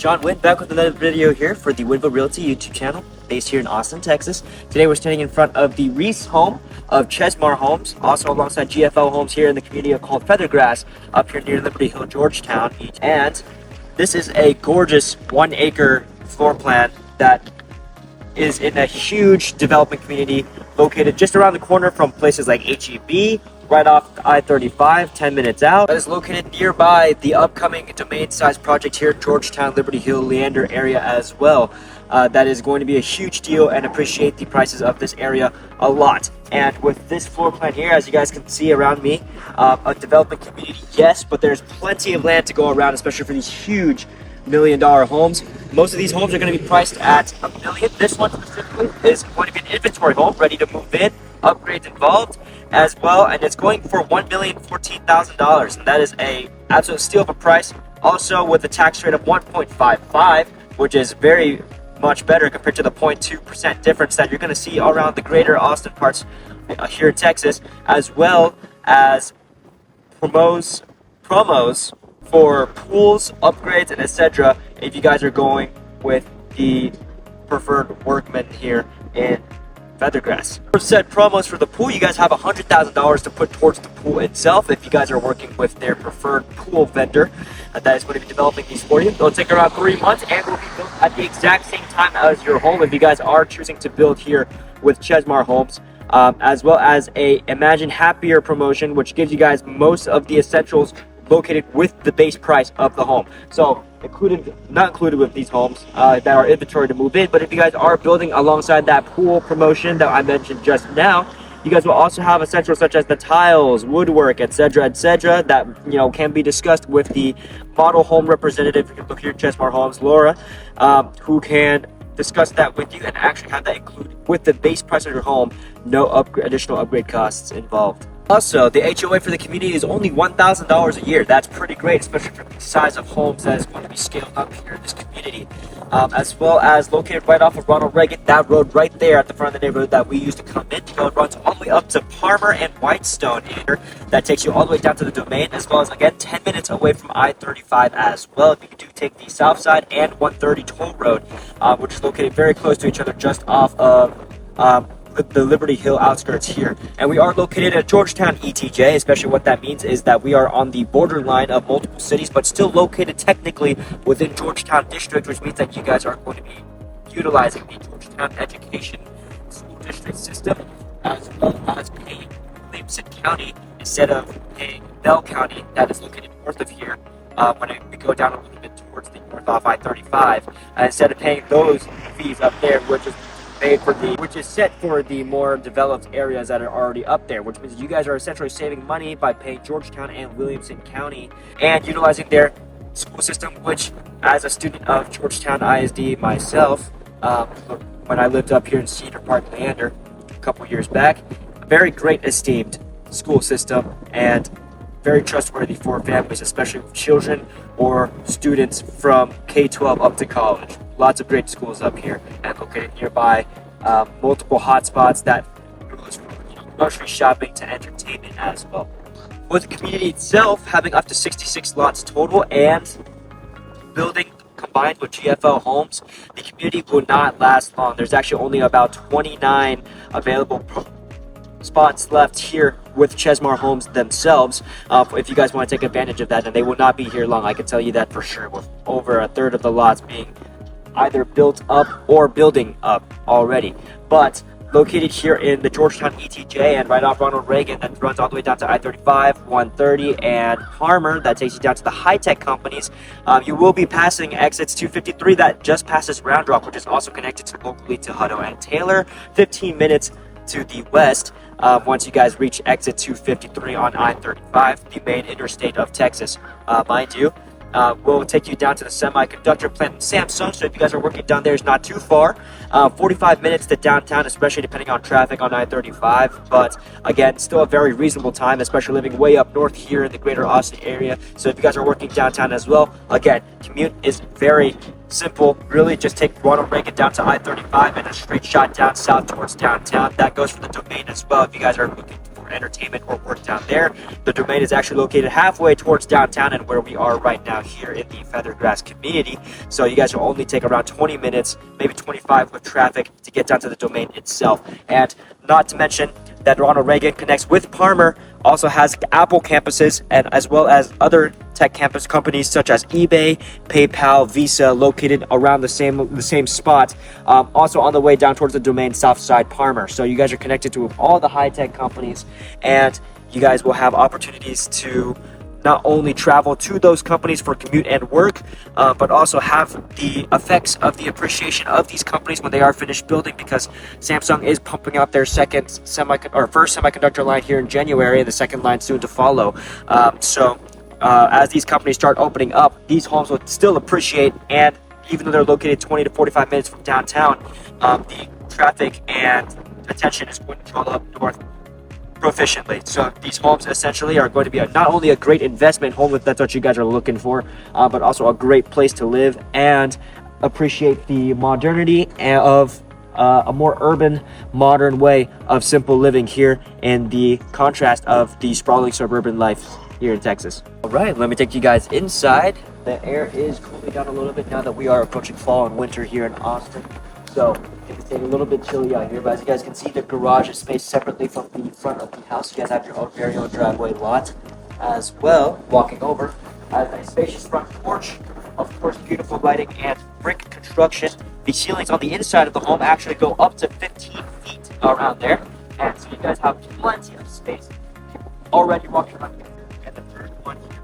John Wynn back with another video here for the Winvo Realty YouTube channel based here in Austin, Texas. Today we're standing in front of the Reese home of Chesmar Homes, also alongside GFL Homes here in the community called Feathergrass up here near Liberty Hill, Georgetown. And this is a gorgeous 1 acre floor plan that is in a huge development community located just around the corner from places like HEB, right off I-35, 10 minutes out. That is located nearby the upcoming domain-sized project here at Georgetown, Liberty Hill, Leander area as well. That is going to be a huge deal and appreciate the prices of this area a lot. And with this floor plan here, as you guys can see around me, a development community, yes, but there's plenty of land to go around, especially for these huge $1 million homes. Most of these homes are going to be priced at $1 million. This one specifically is going to be an inventory home, ready to move in, upgrades involved as well, and it's going for $1,014,000, and that is a absolute steal of a price. Also with a tax rate of 1.55, which is very much better compared to the 0.2% difference that you're going to see around the greater Austin parts here in Texas, as well as promos for pools, upgrades, and etc. if you guys are going with the preferred workman here in Feathergrass. For said promos for the pool, you guys have $100,000 to put towards the pool itself if you guys are working with their preferred pool vendor that is going to be developing these for you. It'll take around 3 months and will be built at the exact same time as your home if you guys are choosing to build here with Chesmar Homes. As well as a Imagine Happier promotion, which gives you guys most of the essentials located with the base price of the home. So not included with these homes that are inventory to move in, but if you guys are building alongside that pool promotion that I mentioned just now, you guys will also have essentials such as the tiles, woodwork, etc., that can be discussed with the model home representative. You can look here at Chesmar Homes, Laura, who can discuss that with you and actually have that included with the base price of your home. No additional upgrade costs involved. Also, the HOA for the community is only $1,000 a year. That's pretty great, especially for the size of homes that is going to be scaled up here in this community. As well as located right off of Ronald Reagan, that road right there at the front of the neighborhood that we used to come in. It runs all the way up to Palmer and Whitestone here. That takes you all the way down to the domain, as well as, again, 10 minutes away from I-35 as well. If you do take the south side and 130 toll road, which is located very close to each other just off of the Liberty Hill outskirts here. And we are located at Georgetown ETJ, especially what that means is that we are on the borderline of multiple cities, but still located technically within Georgetown District, which means that you guys are going to be utilizing the Georgetown Education School District system, as well as paying Williamson County instead of paying Bell County that is located north of here. When we go down a little bit towards the north off I-35, instead of paying those fees up there, which is set for the more developed areas that are already up there, which means you guys are essentially saving money by paying Georgetown and Williamson County and utilizing their school system, which, as a student of Georgetown ISD myself, when I lived up here in Cedar Park, Leander, a couple years back, a very great esteemed school system and very trustworthy for families, especially with children or students from K-12 up to college. Lots of great schools up here and located nearby. Multiple hotspots that goes from grocery shopping to entertainment as well. With the community itself having up to 66 lots total and building combined with GFL Homes, the community will not last long. There's actually only about 29 available spots left here with Chesmar Homes themselves, if you guys want to take advantage of that, and they will not be here long. I can tell you that for sure, with over a third of the lots being either built up or building up already. But located here in the Georgetown ETJ and right off Ronald Reagan, that runs all the way down to I-35, 130, and Palmer, that takes you down to the high-tech companies. You will be passing exits 253 that just passes Round Rock, which is also connected locally to Hutto and Taylor. 15 minutes to the west once you guys reach exit 253 on I-35, the main interstate of Texas, mind you. Will take you down to the Semiconductor plant in Samsung, so if you guys are working down there, it's not too far. 45 minutes to downtown, especially depending on traffic on I-35, but again, still a very reasonable time, especially living way up north here in the greater Austin area. So if you guys are working downtown as well, again, commute is very simple. Really just take Ronald Reagan down to I-35 and a straight shot down south towards downtown. That goes for the domain as well if you guys are looking for for entertainment or work down there. The domain is actually located halfway towards downtown and where we are right now here in the Feathergrass community. So you guys will only take around 20 minutes, maybe 25 with traffic to get down to the domain itself. And not to mention that Ronald Reagan connects with Parmer, also has Apple campuses, and as well as other tech campus companies such as eBay, PayPal, Visa, located around the same spot. Also on the way down towards the domain south side Parmer. So you guys are connected to all the high tech companies, and you guys will have opportunities to not only travel to those companies for commute and work, but also have the effects of the appreciation of these companies when they are finished building, because Samsung is pumping out their first semiconductor line here in January, and the second line soon to follow. As these companies start opening up, these homes will still appreciate, and even though they're located 20 to 45 minutes from downtown, the traffic and attention is going to draw up north proficiently. So these homes essentially are going to be not only a great investment home, if that's what you guys are looking for, but also a great place to live and appreciate the modernity of a more urban, modern way of simple living here, in the contrast of the sprawling suburban life here in Texas. All right, let me take you guys inside. The air is cooling down a little bit now that we are approaching fall and winter here in Austin. So it's getting a little bit chilly out here, but as you guys can see, the garage is spaced separately from the front of the house. You guys have your own very own driveway lot as well. Walking over, has a spacious front porch, of course, beautiful lighting and brick construction. The ceilings on the inside of the home actually go up to 15 feet around there, and so you guys have plenty of space already walking around here. And the third one here,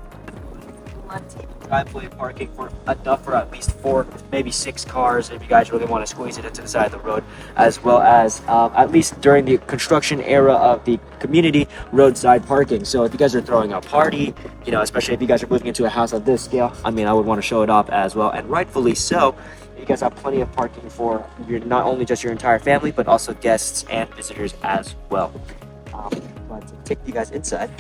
plenty of driveway parking for enough for at least 4, maybe 6 cars if you guys really want to squeeze it into the side of the road, as well as at least during the construction era of the community, roadside parking. So if you guys are throwing a party, you know, especially if you guys are moving into a house of this scale, I mean, I would want to show it off as well, and rightfully so. You guys have plenty of parking for not only just your entire family, but also guests and visitors as well. Let's take you guys inside.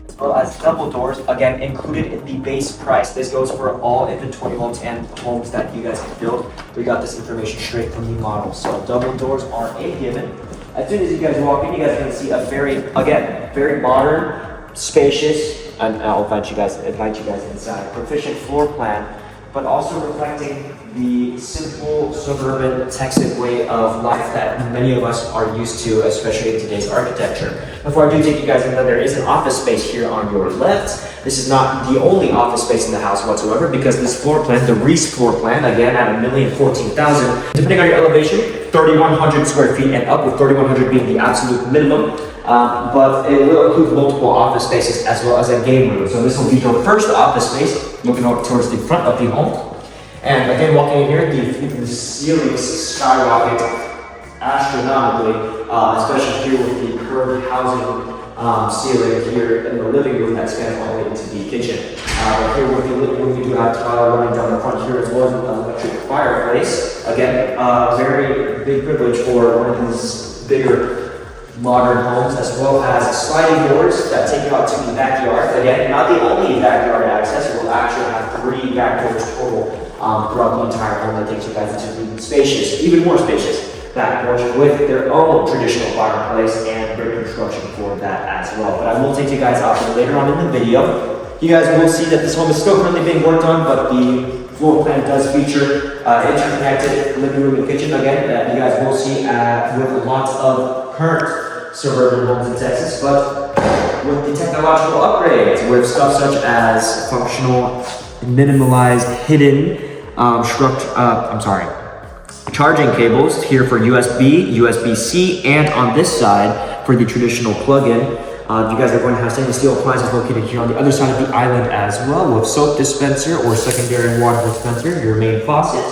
As well as double doors, again included in the base price. This goes for all inventory homes and homes that you guys can build. We got this information straight from the model. So double doors are a given. As soon as you guys walk in, you guys are going to see a very modern, spacious, and I'll invite you guys inside, proficient floor plan, but also reflecting the simple suburban Texan way of life that many of us are used to, especially in today's architecture. Before I do take you guys in, there is an office space here on your left. This is not the only office space in the house whatsoever, because this floor plan, the Reese floor plan, again at $1,014,000, depending on your elevation, 3,100 square feet and up, with 3,100 being the absolute minimum. But it will include multiple office spaces as well as a game room. So this will be your first office space, looking up towards the front of the home. And again, walking in here, the ceilings skyrocket astronomically, especially here with the curved housing ceiling here in the living room that spans all the way into the kitchen. But here with the living room, we do have tile running down the front here, as well as an electric fireplace. Again, very big privilege for one of these bigger modern homes, as well as sliding doors that take you out to the backyard. Again, not the only backyard access. We'll actually have 3 back doors total throughout the entire home that takes you guys into the spacious, even more spacious back porch with their own traditional fireplace and brick construction for that as well. But I will take you guys out later on in the video. You guys will see that this home is still currently being worked on, but the floor plan does feature interconnected living room and kitchen again that you guys will see with lots of current suburban homes in Texas, but with the technological upgrades with stuff such as functional, minimalized, hidden charging cables here for USB, USB-C, and on this side for the traditional plug-in. You guys are going to have stainless steel appliances located here on the other side of the island as well, with soap dispenser or secondary water dispenser, your main faucet,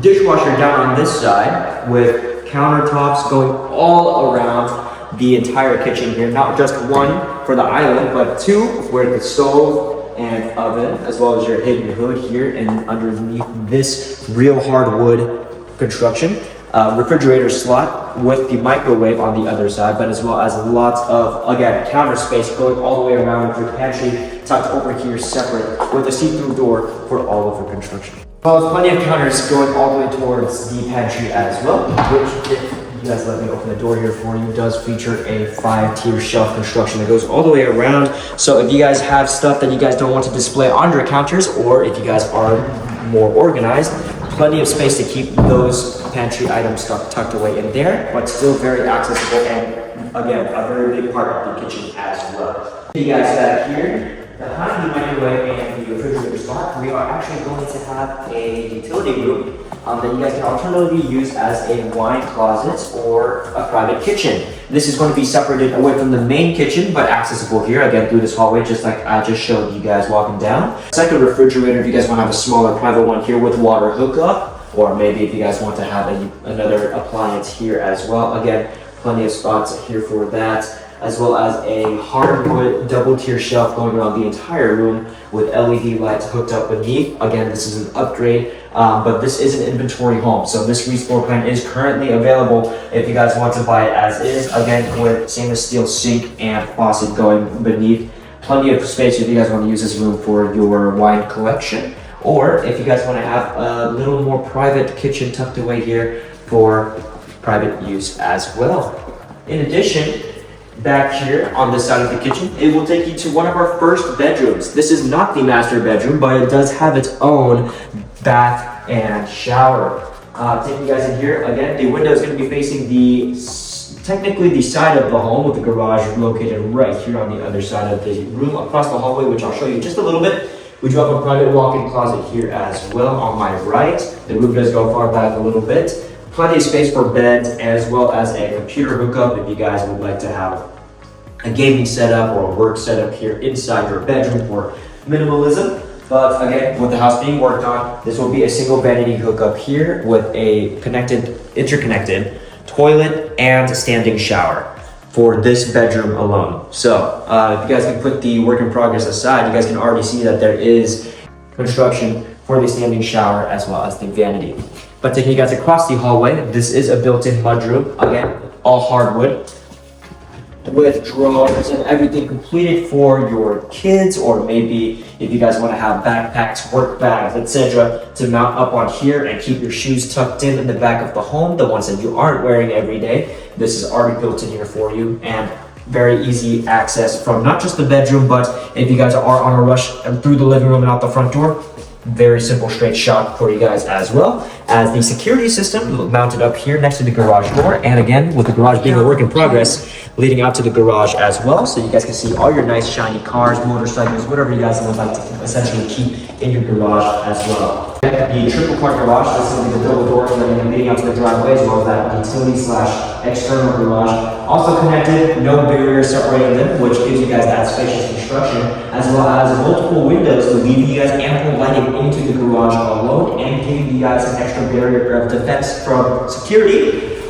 dishwasher down on this side with countertops going all around the entire kitchen here. Not just one for the island, but 2 where the stove and oven, as well as your hidden hood here and underneath this real hardwood construction. Refrigerator slot with the microwave on the other side, but as well as lots of, again, counter space going all the way around with your pantry tucked over here separate with a see-through door for all of your construction. Well, there's plenty of counters going all the way towards the pantry as well, which, if you guys let me open the door here for you, does feature a 5-tier shelf construction that goes all the way around. So if you guys have stuff that you guys don't want to display on your counters, or if you guys are more organized, plenty of space to keep those pantry items tucked away in there, but still very accessible and, again, a very big part of the kitchen as well. You guys back here, behind the microwave and the refrigerator spot, we are actually going to have a utility room that you guys can alternatively use as a wine closet or a private kitchen. This is going to be separated away from the main kitchen, but accessible here, again, through this hallway, just like I just showed you guys walking down. Second refrigerator, if you guys want to have a smaller private one here with water hookup, or maybe if you guys want to have another appliance here as well. Again, plenty of spots here for that, as well as a hardwood double-tier shelf going around the entire room with LED lights hooked up beneath. Again, this is an upgrade, but this is an inventory home, so this Reese floor plan is currently available if you guys want to buy it as is. Again, with stainless steel sink and faucet going beneath. Plenty of space if you guys want to use this room for your wine collection, or if you guys want to have a little more private kitchen tucked away here for private use as well. In addition, back here on this side of the kitchen, it will take you to one of our first bedrooms. This is not the master bedroom, but it does have its own bath and shower. Taking you guys in here, again, the window is going to be facing technically the side of the home, with the garage located right here on the other side of the room across the hallway, which I'll show you just a little bit. We do have a private walk-in closet here as well on my right. The roof does go far back a little bit. Plenty of space for beds, as well as a computer hookup if you guys would like to have a gaming setup or a work setup here inside your bedroom for minimalism. But again, with the house being worked on, this will be a single vanity hookup here with a interconnected toilet and standing shower for this bedroom alone. So if you guys can put the work in progress aside, you guys can already see that there is construction for the standing shower as well as the vanity. But taking you guys across the hallway, this is a built-in mudroom. Again, all hardwood with drawers and everything completed for your kids, or maybe if you guys want to have backpacks, work bags, etc., to mount up on here and keep your shoes tucked in the back of the home, the ones that you aren't wearing every day. This is already built in here for you, and very easy access from not just the bedroom, but if you guys are on a rush and through the living room and out the front door, very simple straight shot for you guys, as well as the security system mounted up here next to the garage door, and again with the garage being a work in progress, leading out to the garage as well, so you guys can see all your nice shiny cars, motorcycles, whatever you guys would like to essentially keep in your garage as well. The triple car garage, this is the double doors leading out to the driveway, as well as that utility/external garage, also connected, no barrier separating them, which gives you guys that spacious construction, as well as multiple windows to leave you guys ample lighting into the garage alone, and giving you guys an extra barrier of defense from security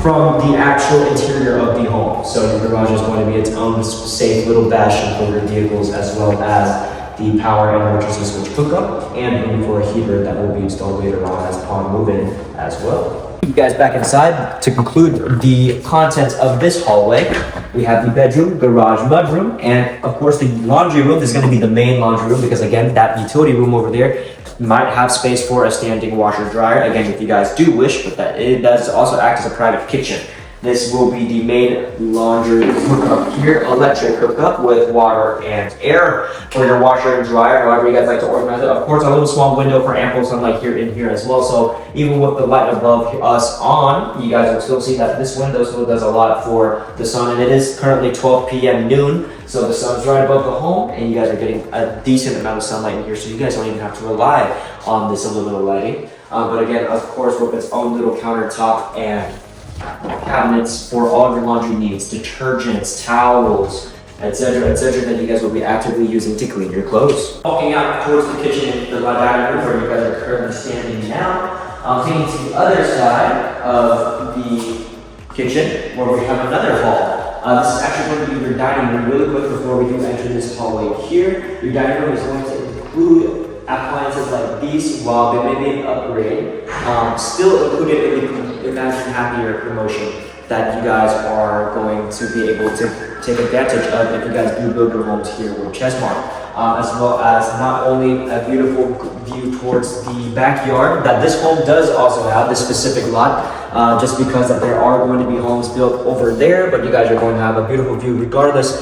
from the actual interior of the home. So your garage is going to be its own safe little bastion for your vehicles, as well as the power and electricity switch hookup, and room for a heater that will be installed later on as upon move-in as well. You guys back inside. To conclude the contents of this hallway, we have the bedroom, garage, mudroom, and of course the laundry room. This is going to be the main laundry room, because again, that utility room over there might have space for a standing washer dryer, again if you guys do wish, but that it does also act as a private kitchen. This will be the main laundry hookup here, electric hookup with water and air for your washer and dryer, however you guys like to organize it. Of course, a little small window for ample sunlight here in here as well, so even with the light above us on, you guys will still see that this window still does a lot for the sun, and it is currently 12 p.m. noon, so the sun's right above the home, and you guys are getting a decent amount of sunlight in here, so you guys don't even have to rely on this aluminum lighting. But again, of course, with its own little countertop and cabinets for all of your laundry needs, detergents, towels, etc., that you guys will be actively using to clean your clothes. Walking out towards the kitchen, the dining room where you guys are currently standing now, taking to the other side of the kitchen where we have another hall. This is actually going to be your dining room. Really quick before we do enter this hallway here, your dining room is going to include appliances like these. While they may be an upgrade, still included in the Imagine Happier promotion that you guys are going to be able to take advantage of if you guys do build your homes here with Chesmar. as well as not only a beautiful view towards the backyard that this home does also have, this specific lot, just because that there are going to be homes built over there, but you guys are going to have a beautiful view regardless,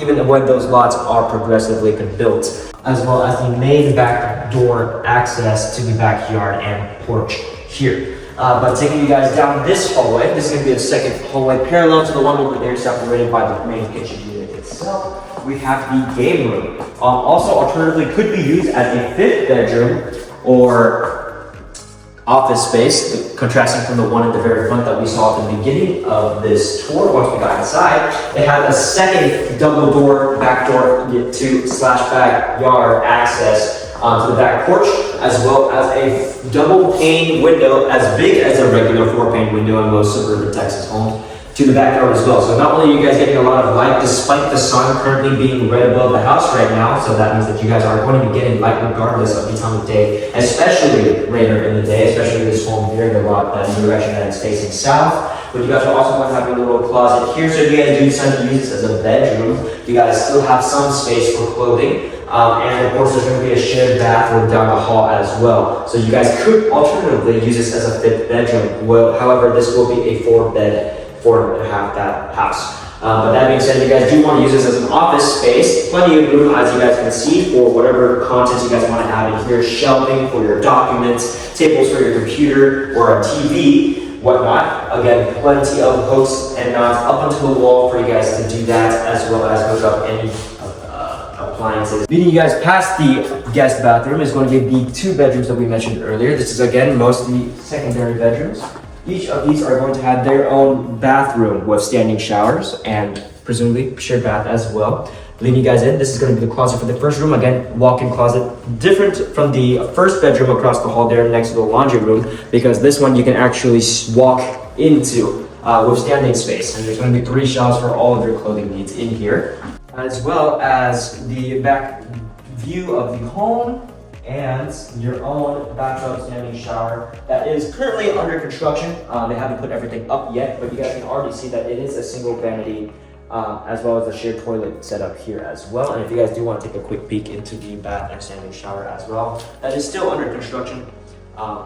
even when those lots are progressively built, as well as the main back door access to the backyard and porch here. But taking you guys down this hallway, this is going to be a second hallway parallel to the one over there, separated by the main kitchen unit itself. We have the game room. Also, alternatively, could be used as a fifth bedroom or office space, contrasting from the one at the very front that we saw at the beginning of this tour. Once we got inside, it had a second double door, back door to slash backyard access to the back porch, as well as a double pane window as big as a regular 4-pane window in most suburban Texas homes to the backyard as well. So not only are you guys getting a lot of light despite the sun currently being right above the house right now, so that means that you guys are going to be getting light regardless of the time of day, especially later in the day, especially this home veering a lot in the direction that it's facing south. But you guys are also going to have a little closet here, so if you guys do decide to use this as a bedroom, you guys still have some space for clothing. And of course, there's going to be a shared bathroom down the hall as well. So you guys could alternatively use this as a fifth bedroom. Well, however, this will be a 4.5 bed house. But that being said, if you guys do want to use this as an office space, plenty of room as you guys can see for whatever content you guys want to have in here, shelving for your documents, tables for your computer or a TV, whatnot. Again, plenty of hooks and nuts up onto the wall for you guys to do that, as well as hook up any appliances. Leading you guys past the guest bathroom is going to be the 2 bedrooms that we mentioned earlier. This is again mostly secondary bedrooms. Each of these are going to have their own bathroom with standing showers and presumably shared bath as well. Leading you guys in, this is going to be the closet for the first room. Again, walk-in closet, different from the first bedroom across the hall there next to the laundry room, because this one you can actually walk into with standing space. And there's going to be 3 shelves for all of your clothing needs in here, as well as the back view of the home and your own bathtub standing shower that is currently under construction. They haven't put everything up yet, but you guys can already see that it is a single vanity, as well as a shared toilet set up here as well. And if you guys do want to take a quick peek into the bath and standing shower as well, that is still under construction,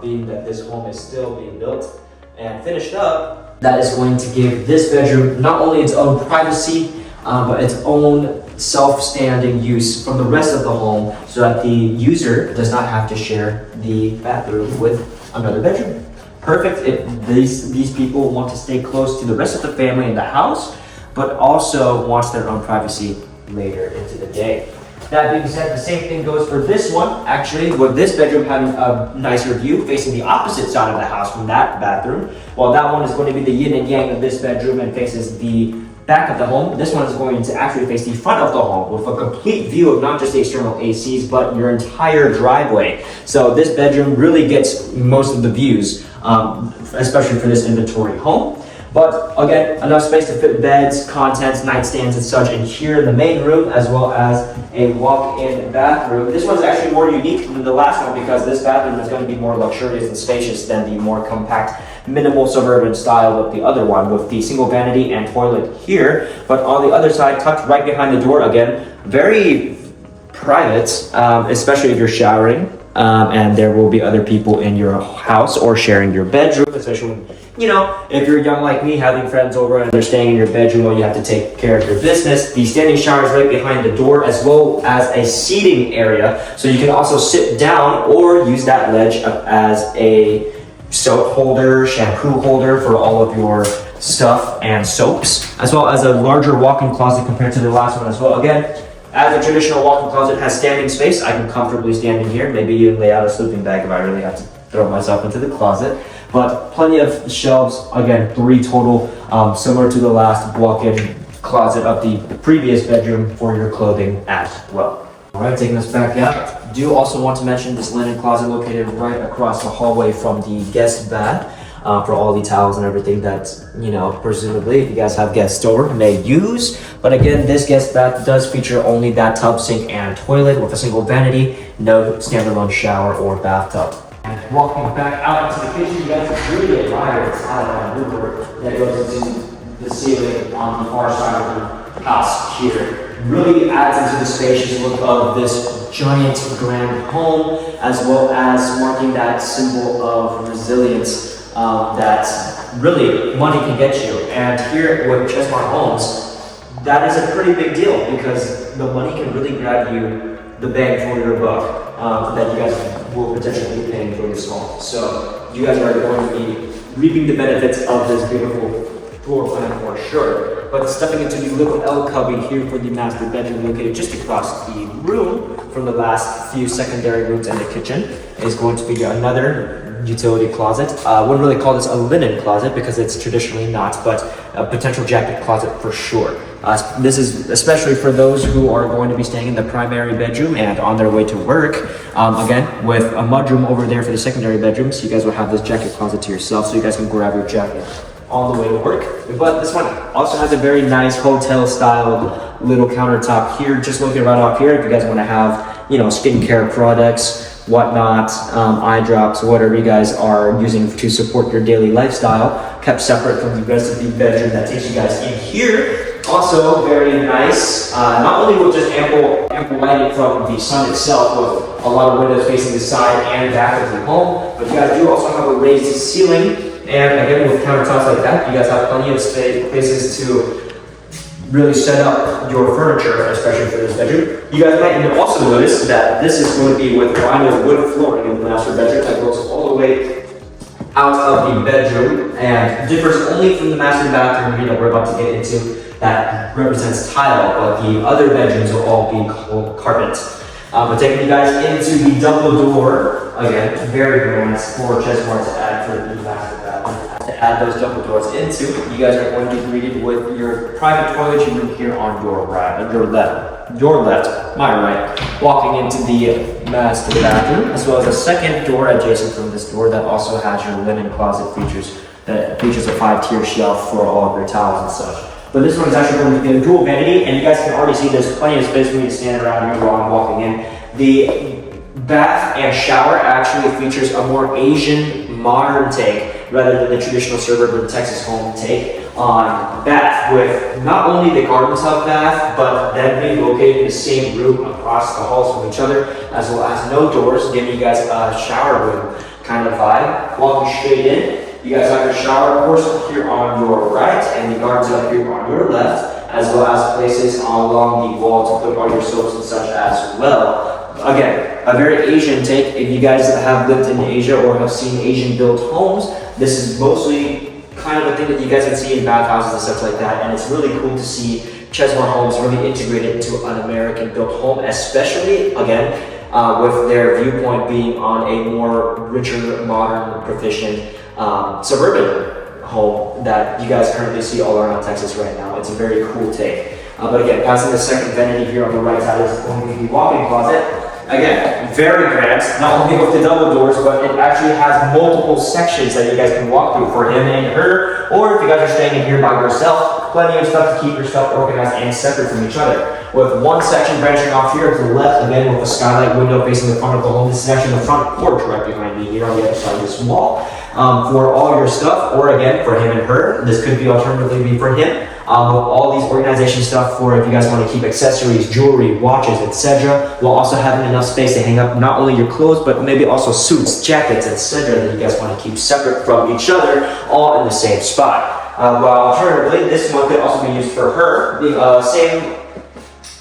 being that this home is still being built and finished up. That is going to give this bedroom not only its own privacy, but its own self-standing use from the rest of the home, so that the user does not have to share the bathroom with another bedroom. Perfect if these people want to stay close to the rest of the family in the house, but also wants their own privacy later into the day. That being said, the same thing goes for this one, actually, with this bedroom having a nicer view facing the opposite side of the house from that bathroom, while that one is going to be the yin and yang of this bedroom and faces the back of the home. This one is going to actually face the front of the home with a complete view of not just the external ACs, but your entire driveway. So this bedroom really gets most of the views, especially for this inventory home. But again, enough space to fit beds, contents, nightstands, and such in here in the main room, as well as a walk-in bathroom. This one's actually more unique than the last one because this bathroom is going to be more luxurious and spacious than the more compact, minimal suburban style of the other one, with the single vanity and toilet here. But on the other side, tucked right behind the door, again, very private, especially if you're showering. And there will be other people in your house or sharing your bedroom, especially when, if you're young like me, having friends over and they're staying in your bedroom while you have to take care of your business. The standing shower is right behind the door, as well as a seating area. So you can also sit down or use that ledge as a soap holder, shampoo holder for all of your stuff and soaps, as well as a larger walk-in closet compared to the last one as well. Again, as a traditional walk-in closet has standing space, I can comfortably stand in here, maybe even lay out a sleeping bag if I really have to throw myself into the closet. But plenty of shelves, again, 3 total, similar to the last walk-in closet of the previous bedroom for your clothing as well. All right, taking us back out, do also want to mention this linen closet located right across the hallway from the guest bath. For all the towels and everything that, presumably, if you guys have guests over, may use. But again, this guest bath does feature only that tub, sink, and toilet with a single vanity, no standalone shower or bathtub. And walking back out into the kitchen, you guys really admire the tile and roof that goes into the ceiling on the far side of the house here. really adds into the spacious look of this giant grand home, as well as marking that symbol of resilience that really money can get you. And here with Chesmar Homes, that is a pretty big deal because the money can really grab you the bang for your buck that you guys will potentially be paying for this home. So you guys are going to be reaping the benefits of this beautiful floor plan for sure. But stepping into the little L cubby here for the master bedroom located just across the room from the last few secondary rooms and the kitchen is going to be another utility closet. I wouldn't really call this a linen closet because it's traditionally not, but a potential jacket closet for sure. This is especially for those who are going to be staying in the primary bedroom and on their way to work. Again, with a mudroom over there for the secondary bedroom, so you guys will have this jacket closet to yourself, so you guys can grab your jacket on the way to work. But this one also has a very nice hotel style little countertop here, just located right off here if you guys want to have, you know, skincare products, whatnot, eye drops, whatever you guys are using to support your daily lifestyle, kept separate from the rest of the bedroom that takes you guys in here. Also very nice, not only with just ample lighting from the sun itself with a lot of windows facing the side and back of the home, but you guys do also have a raised ceiling. And again, with countertops like that, you guys have plenty of places to really set up your furniture, especially for this bedroom. You guys might even also notice that this is going to be with vinyl wood flooring in the master bedroom that goes all the way out of the bedroom and differs only from the master bathroom, you know, we're about to get into, that represents tile, but the other bedrooms will all be carpet. But taking you guys into the double door, again, very grand for Chesmar to add for the master bathroom. To add those double doors into, you guys are going to be greeted with your private toiletry room here on your right, your left, my right, walking into the master bathroom, as well as a second door adjacent from this door that also has your linen closet features, that features a 5-tier shelf for all of your towels and such. But this one is actually going to be a dual vanity, and you guys can already see there's plenty of space for me to stand around here while I'm walking in. The bath and shower actually features a more Asian modern take rather than the traditional suburban Texas home take on bath, with not only the garden tub bath, but then being located in the same room across the halls from each other, as well as no doors, giving you guys a shower room kind of vibe. Walking straight in, you guys have your shower, of course, here on your right, and the garden tub here on your left, as well as places along the wall to put all your soaps and such as well. Again, a very Asian take. If you guys have lived in Asia or have seen Asian-built homes, this is mostly kind of a thing that you guys can see in bathhouses and stuff like that, and it's really cool to see Chesmar Homes really integrated into an American-built home, especially, again, with their viewpoint being on a more richer, modern, proficient suburban home that you guys currently see all around Texas right now. It's a very cool take. But again, passing the second vanity here on the right side is going to be the walk-in closet. Again, very grand, not only with the double doors, but it actually has multiple sections that you guys can walk through for him and her, or if you guys are staying in here by yourself, plenty of stuff to keep yourself organized and separate from each other. With one section branching off here to the left, again with a skylight window facing the front of the home. This is actually the front porch right behind me here on the other side of this wall. For all your stuff, or again for him and her, this could be alternatively for him. With all these organization stuff for if you guys want to keep accessories, jewelry, watches, etc. While also having enough space to hang up not only your clothes, but maybe also suits, jackets, etc. that you guys want to keep separate from each other, all in the same spot. While alternatively, this one could also be used for her, the same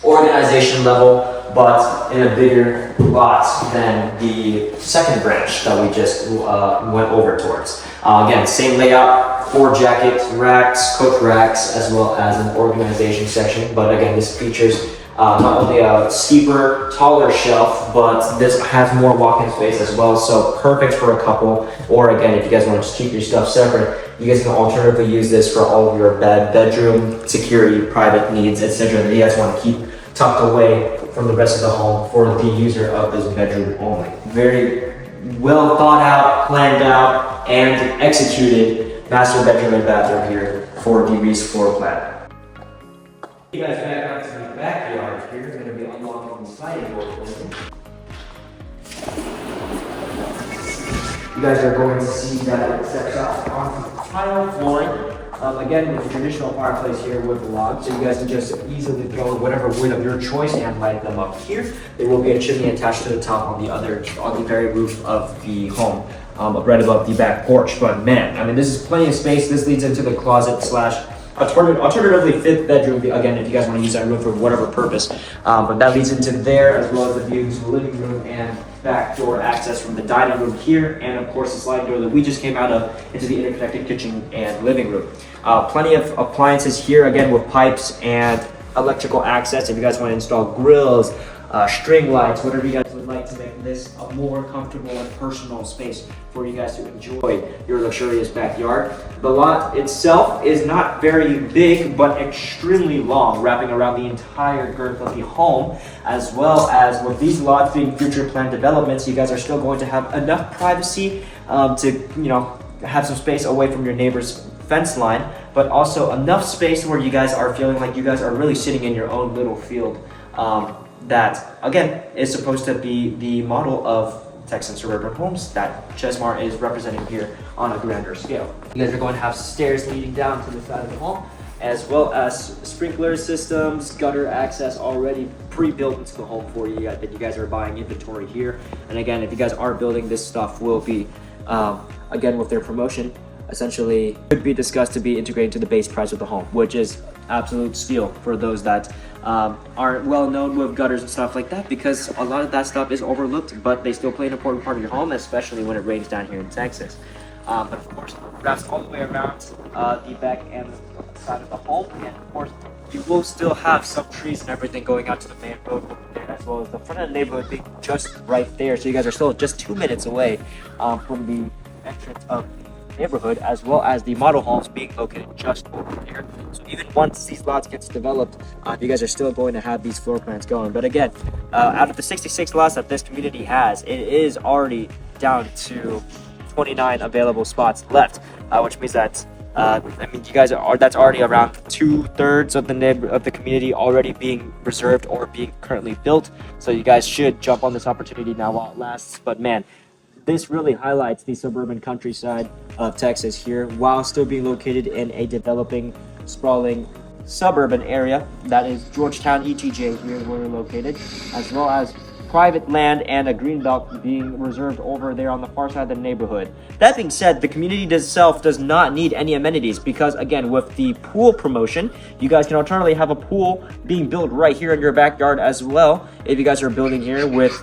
organization level, but in a bigger lot than the second branch that we just went over towards. Again, same layout, 4 jacket racks, coat racks, as well as an organization section. But again, this features not only a steeper, taller shelf, but this has more walk-in space as well. So perfect for a couple, or again, if you guys want to just keep your stuff separate, you guys can alternatively use this for all of your bedroom, security, private needs, etc. that you guys want to keep tucked away from the rest of the home for the user of this bedroom only. Very well thought out, planned out, and executed master bedroom and bathroom here for the Reese floor plan. You guys back out to the backyard here. We're going to be unlocking the sliding door for you. You guys are going to see that it steps out onto the tile flooring Again, with the traditional fireplace here with logs, so you guys can just easily throw whatever wood of your choice and light them up here. There will be a chimney attached to the top on the very roof of the home, right above the back porch. But man, I mean, this is plenty of space. This leads into the closet slash alternatively fifth bedroom, again, if you guys want to use that room for whatever purpose. But that leads into there, as well as the views of the living room and back door access from the dining room here, and of course the sliding door that we just came out of into the interconnected kitchen and living room. Plenty of appliances here, again, with pipes and electrical access if you guys want to install grills, string lights, whatever you guys would like to make this a more comfortable and personal space for you guys to enjoy your luxurious backyard. The lot itself is not very big, but extremely long, wrapping around the entire girth of the home, as well as with these lots being future planned developments, you guys are still going to have enough privacy to, have some space away from your neighbor's fence line, but also enough space where you guys are feeling like you guys are really sitting in your own little field. That, again, is supposed to be the model of Texan suburban homes that Chesmar is representing here on a grander scale. You guys are going to have stairs leading down to the side of the home, as well as sprinkler systems, gutter access already pre-built into the home for you that you guys are buying inventory here. And again, if you guys are building, this stuff will be, again, with their promotion, essentially could be discussed to be integrated into the base price of the home, which is absolute steal for those that aren't well known with gutters and stuff like that, because a lot of that stuff is overlooked, but they still play an important part of your home, especially when it rains down here in Texas. But of course, wraps all the way around the back and the side of the home, and of course you will still have some trees and everything going out to the main road over there, as well as the front of the neighborhood being just right there, so you guys are still just 2 minutes away from the entrance of neighborhood, as well as the model homes being located just over there. So even once these lots gets developed, you guys are still going to have these floor plans going. But again, out of the 66 lots that this community has, it is already down to 29 available spots left, which means that you guys that's already around 2/3 of the community already being reserved or being currently built. So you guys should jump on this opportunity now while it lasts. But man, this really highlights the suburban countryside of Texas here, while still being located in a developing, sprawling suburban area. That is Georgetown, ETJ here where we're located, as well as private land and a green belt being reserved over there on the far side of the neighborhood. That being said, the community itself does not need any amenities because, again, with the pool promotion, you guys can alternatively have a pool being built right here in your backyard as well, if you guys are building here with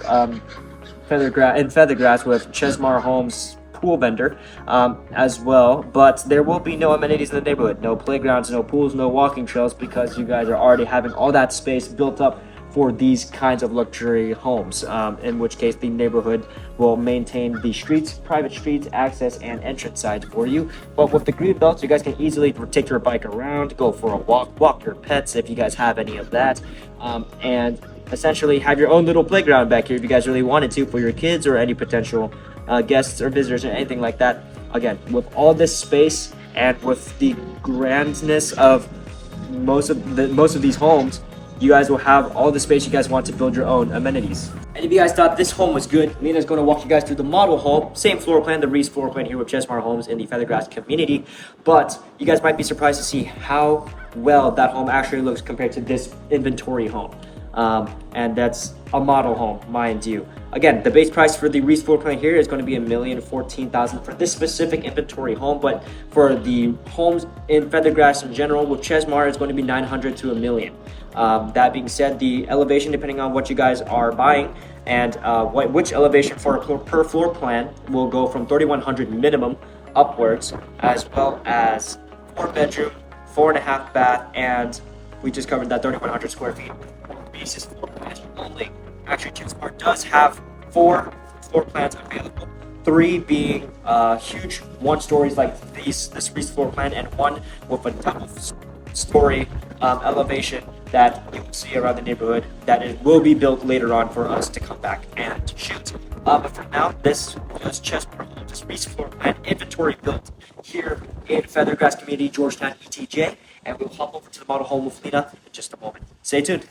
Feathergrass with Chesmar Homes pool vendor as well. But there will be no amenities in the neighborhood, no playgrounds, no pools, no walking trails, because you guys are already having all that space built up for these kinds of luxury homes, in which case the neighborhood will maintain the streets, private streets, access and entrance sides for you. But with the green belts, you guys can easily take your bike around, go for a walk your pets if you guys have any of that, and essentially have your own little playground back here if you guys really wanted to, for your kids or any potential guests or visitors or anything like that. Again, with all this space and with the grandness of most of these homes, you guys will have all the space you guys want to build your own amenities. And if you guys thought this home was good, Lena's going to walk you guys through the model home, same floor plan, the Reese floor plan here with Chesmar Homes in the Feathergrass community. But you guys might be surprised to see how well that home actually looks compared to this inventory home. And that's a model home, mind you. Again, the base price for the Reese floor plan here is going to be $1,014,000 for this specific inventory home, but for the homes in Feathergrass in general with Chesmar, it's going to be $900,000 to $1 million. That being said, the elevation, depending on what you guys are buying and which elevation for per floor plan, will go from 3,100 minimum upwards, as well as 4-bedroom, 4.5 bath, and we just covered that 3,100 square feet. Basis floor plans only. Actually, Chesmar does have 4 floor plans available, 3 being huge 1-stories like this Reese floor plan, and 1 with a double-story elevation that you will see around the neighborhood that it will be built later on for us to come back and shoot. But for now, this was Chesmar Homes, this Reese floor plan inventory built here in Feathergrass Community, Georgetown, ETJ, and we'll hop over to the model home with Lena in just a moment. Stay tuned.